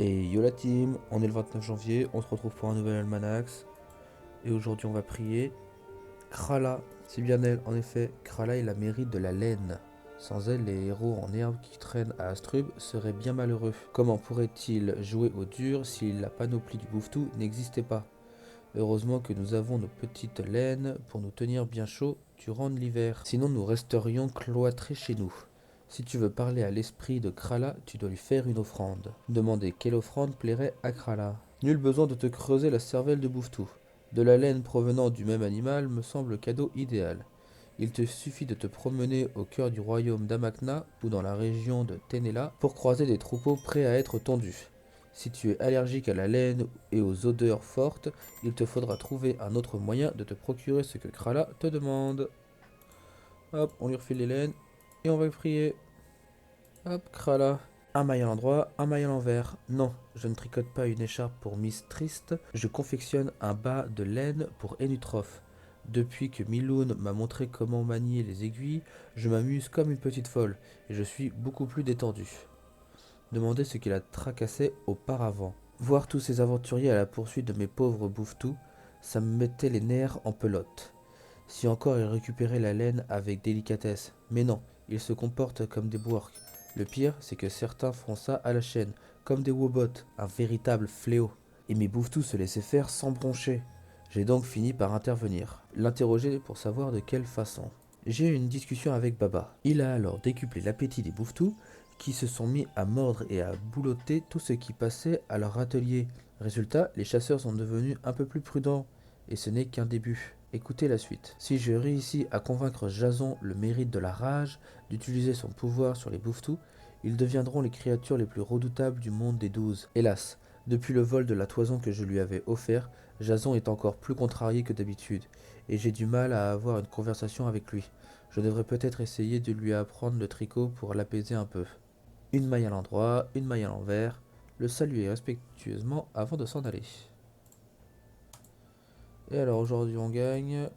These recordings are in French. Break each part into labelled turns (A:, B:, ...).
A: Et yo la team, on est le 29 janvier, on se retrouve pour un nouvel almanax. Et aujourd'hui on va prier Krala. C'est bien elle, en effet, Krala est la mérite de la laine. Sans elle, les héros en herbe qui traînent à Astrub seraient bien malheureux. Comment pourraient-ils jouer au dur si la panoplie du Bouvetou n'existait pas? Heureusement que nous avons nos petites laines pour nous tenir bien chaud durant l'hiver. Sinon nous resterions cloîtrés chez nous. Si tu veux parler à l'esprit de Krala, tu dois lui faire une offrande. Demandez quelle offrande plairait à Krala. Nul besoin de te creuser la cervelle de Bouvetou. De la laine provenant du même animal me semble le cadeau idéal. Il te suffit de te promener au cœur du royaume d'Amakna ou dans la région de Tenela pour croiser des troupeaux prêts à être tondus. Si tu es allergique à la laine et aux odeurs fortes, il te faudra trouver un autre moyen de te procurer ce que Krala te demande. Hop, on lui refile les laines et on va prier. Hop, Krala. Un maille à l'endroit, un maille à l'envers. Non, je ne tricote pas une écharpe pour Miss Triste, je confectionne un bas de laine pour Enutroph. Depuis que Miloun m'a montré comment manier les aiguilles, je m'amuse comme une petite folle, et je suis beaucoup plus détendu. Demandez ce qui la tracassait auparavant. Voir tous ces aventuriers à la poursuite de mes pauvres bouffetous, ça me mettait les nerfs en pelote. Si encore ils récupéraient la laine avec délicatesse. Mais non, ils se comportent comme des bourques. Le pire, c'est que certains font ça à la chaîne, comme des wobots, un véritable fléau. Et mes bouffetous se laissaient faire sans broncher. J'ai donc fini par intervenir, l'interroger pour savoir de quelle façon. J'ai eu une discussion avec Baba. Il a alors décuplé l'appétit des bouffetous, qui se sont mis à mordre et à boulotter tout ce qui passait à leur atelier. Résultat, les chasseurs sont devenus un peu plus prudents, et ce n'est qu'un début. Écoutez la suite. Si je réussis à convaincre Jason, le mérite de la rage, d'utiliser son pouvoir sur les bouffetous, ils deviendront les créatures les plus redoutables du monde des 12. Hélas, depuis le vol de la toison que je lui avais offert, Jason est encore plus contrarié que d'habitude, et j'ai du mal à avoir une conversation avec lui. Je devrais peut-être essayer de lui apprendre le tricot pour l'apaiser un peu. Une maille à l'endroit, une maille à l'envers. Le saluer respectueusement avant de s'en aller. Et alors aujourd'hui on gagne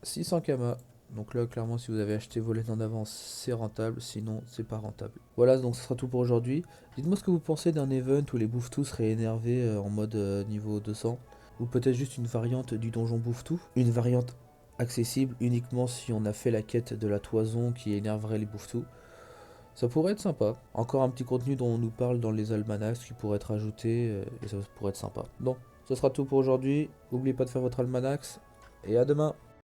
A: 600 kamas. Donc là clairement si vous avez acheté vos laines en avance c'est rentable, sinon c'est pas rentable. Voilà donc ce sera tout pour aujourd'hui. Dites-moi ce que vous pensez d'un event où les bouffetous seraient énervés en mode niveau 200. Ou peut-être juste une variante du donjon bouffetou. Une variante accessible uniquement si on a fait la quête de la toison qui énerverait les bouffetous. Ça pourrait être sympa. Encore un petit contenu dont on nous parle dans les almanachs qui pourrait être ajouté et ça pourrait être sympa. Bon, ce sera tout pour aujourd'hui. N'oubliez pas de faire votre almanach et à demain.